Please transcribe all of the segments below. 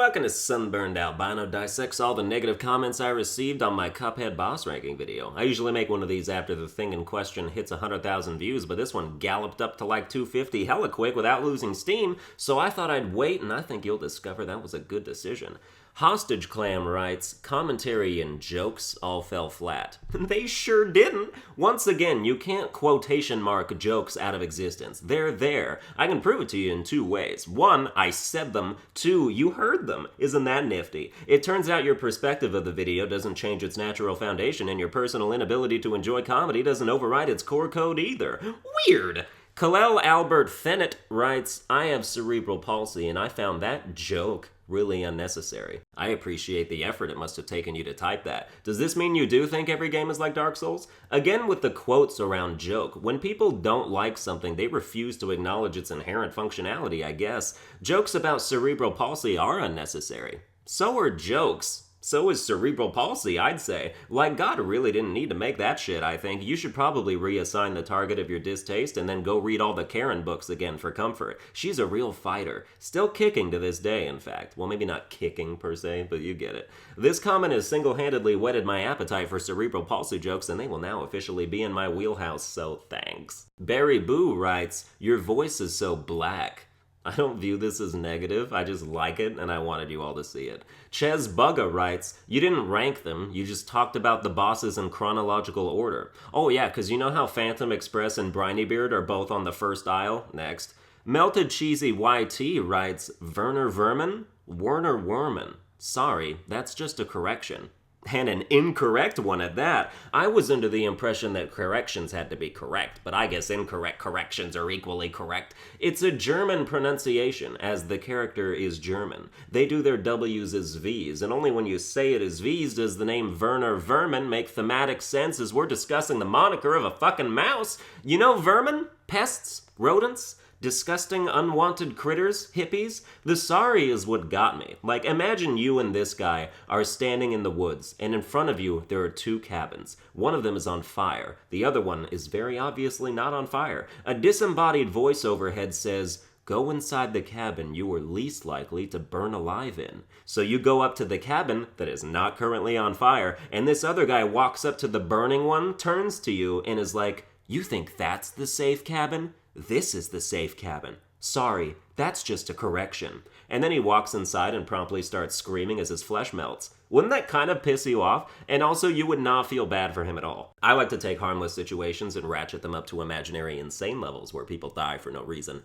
Welcome to Sunburned Albino dissects all the negative comments I received on my Cuphead boss ranking video. I usually make one of these after the thing in question hits 100,000 views, but this one galloped up to like 250 hella quick without losing steam, so I thought I'd wait, and I think you'll discover that was a good decision. Hostage Clam writes, commentary and jokes all fell flat. They sure didn't. Once again, you can't quotation mark jokes out of existence. They're there. I can prove it to you in two ways. One, I said them. Two, you heard them. Isn't that nifty? It turns out your perspective of the video doesn't change its natural foundation, and your personal inability to enjoy comedy doesn't override its core code either. Weird. Kalel Albert Fennett writes, I have cerebral palsy, and I found that joke really unnecessary. I appreciate the effort it must have taken you to type that. Does this mean you do think every game is like Dark Souls? Again with the quotes around joke. When people don't like something, they refuse to acknowledge its inherent functionality, I guess. Jokes about cerebral palsy are unnecessary. So are jokes. So is cerebral palsy, I'd say. Like, God really didn't need to make that shit, I think. You should probably reassign the target of your distaste and then go read all the Karen books again for comfort. She's a real fighter. Still kicking to this day, in fact. Well, maybe not kicking per se, but you get it. This comment has single-handedly whetted my appetite for cerebral palsy jokes, and they will now officially be in my wheelhouse, so thanks. Barry Boo writes, your voice is so black. I don't view this as negative, I just like it, and I wanted you all to see it. Ches Bugga writes, you didn't rank them, you just talked about the bosses in chronological order. Oh yeah, cause you know how Phantom Express and Brineybeard are both on the first aisle? Next. Melted Cheesy YT writes, Werner Vermin? Werner Werman. Sorry, that's just a correction. And an incorrect one at that. I was under the impression that corrections had to be correct, but I guess incorrect corrections are equally correct. It's a German pronunciation, as the character is German. They do their W's as V's, and only when you say it as V's does the name Werner Vermin make thematic sense as we're discussing the moniker of a fucking mouse. You know vermin? Pests? Rodents? Disgusting, unwanted critters, hippies? The sorry is what got me. Like, imagine you and this guy are standing in the woods, and in front of you there are two cabins. One of them is on fire. The other one is very obviously not on fire. A disembodied voice overhead says, go inside the cabin you are least likely to burn alive in. So you go up to the cabin that is not currently on fire, and this other guy walks up to the burning one, turns to you, and is like, you think that's the safe cabin? This is the safe cabin. Sorry, that's just a correction. And then he walks inside and promptly starts screaming as his flesh melts. Wouldn't that kind of piss you off? And also, you would not feel bad for him at all. I like to take harmless situations and ratchet them up to imaginary insane levels where people die for no reason.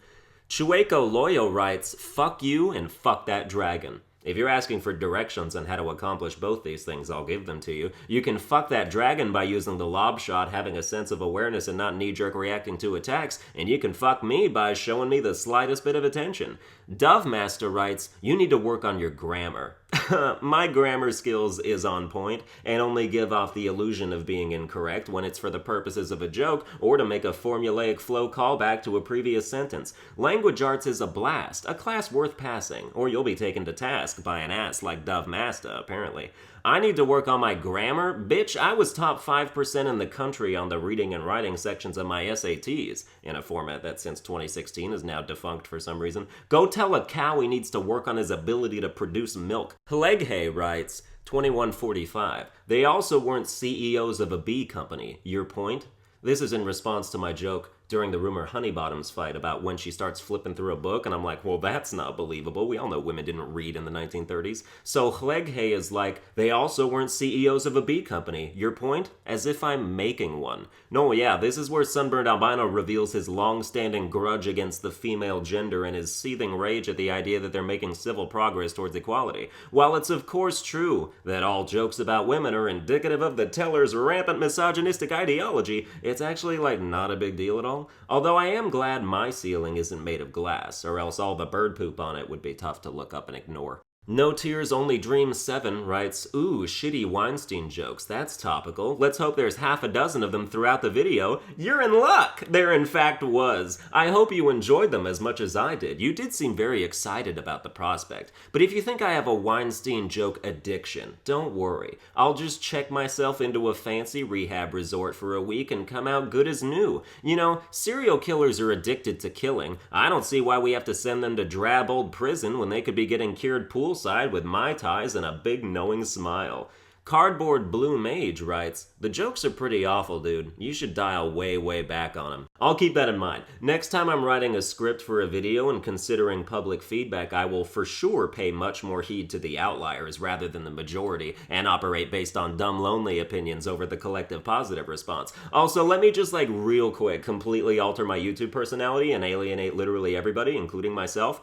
Chueco Loyo writes, fuck you and fuck that dragon. If you're asking for directions on how to accomplish both these things, I'll give them to you. You can fuck that dragon by using the lob shot, having a sense of awareness and not knee-jerk reacting to attacks, and you can fuck me by showing me the slightest bit of attention. Dove Master writes, you need to work on your grammar. My grammar skills is on point, and only give off the illusion of being incorrect when it's for the purposes of a joke or to make a formulaic flow callback to a previous sentence. Language arts is a blast, a class worth passing, or you'll be taken to task by an ass like Dove Master, apparently. I need to work on my grammar? Bitch, I was top 5% in the country on the reading and writing sections of my SATs, in a format that since 2016 is now defunct for some reason. Go tell a cow he needs to work on his ability to produce milk. Hleghe writes, 2145. They also weren't CEOs of a bee company. Your point? This is in response to my joke during the rumor Honeybottoms fight about when she starts flipping through a book, and I'm like, well, that's not believable. We all know women didn't read in the 1930s. So Hleghe is like, they also weren't CEOs of a bee company. Your point? As if I'm making one. No, yeah, this is where Sunburned Albino reveals his long-standing grudge against the female gender and his seething rage at the idea that they're making civil progress towards equality. While it's of course true that all jokes about women are indicative of the teller's rampant misogynistic ideology, it's actually like not a big deal at all. Although I am glad my ceiling isn't made of glass, or else all the bird poop on it would be tough to look up and ignore. No Tears Only Dream 7 writes, ooh, shitty Weinstein jokes, that's topical. Let's hope there's half a dozen of them throughout the video. You're in luck! There in fact was. I hope you enjoyed them as much as I did. You did seem very excited about the prospect. But if you think I have a Weinstein joke addiction, don't worry. I'll just check myself into a fancy rehab resort for a week and come out good as new. You know, serial killers are addicted to killing. I don't see why we have to send them to drab old prison when they could be getting cured pool poolside with Mai Tais and a big knowing smile. Carboard BlueMage writes, "The jokes are pretty awful, dude. You should dial way back on them." I'll keep that in mind. Next time I'm writing a script for a video and considering public feedback, I will for sure pay much more heed to the outliers rather than the majority, and operate based on dumb lonely opinions over the collective positive response. Also, let me just real quick completely alter my YouTube personality and alienate literally everybody, including myself.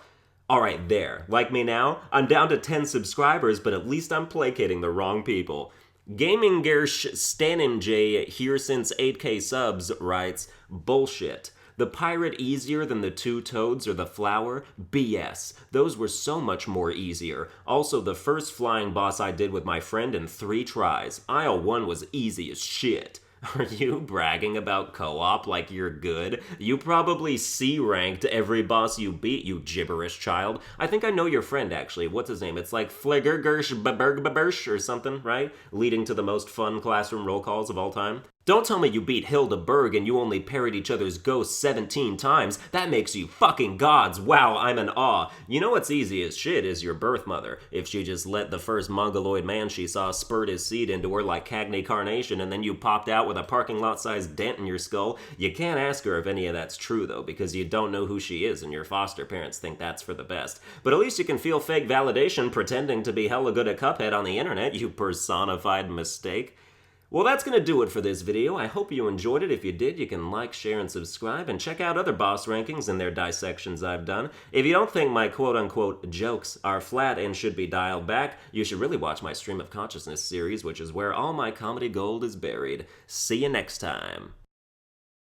Alright, there. Like me now? I'm down to 10 subscribers, but at least I'm placating the wrong people. Gaming Gersh Staninj here since 8k subs writes, "Bullshit. The pirate easier than the two toads or the flower? BS. Those were so much more easier. Also, the first flying boss I did with my friend in 3 tries. Aisle 1 was easy as shit." Are you bragging about co-op like you're good? You probably C-ranked every boss you beat, you gibberish child. I think I know your friend, actually. What's his name? It's like Fliggergersh or something, right? Leading to the most fun classroom roll calls of all time. Don't tell me you beat Hilda Berg and you only parried each other's ghosts 17 times. That makes you fucking gods. Wow, I'm in awe. You know what's easy as shit is your birth mother. If she just let the first mongoloid man she saw spurt his seed into her like Cagney Carnation and then you popped out with a parking lot-sized dent in your skull, you can't ask her if any of that's true though, because you don't know who she is and your foster parents think that's for the best. But at least you can feel fake validation pretending to be hella good at Cuphead on the internet, you personified mistake. Well, that's going to do it for this video. I hope you enjoyed it. If you did, you can like, share, and subscribe, and check out other boss rankings and their dissections I've done. If you don't think my quote-unquote jokes are flat and should be dialed back, you should really watch my Stream of Consciousness series, which is where all my comedy gold is buried. See you next time.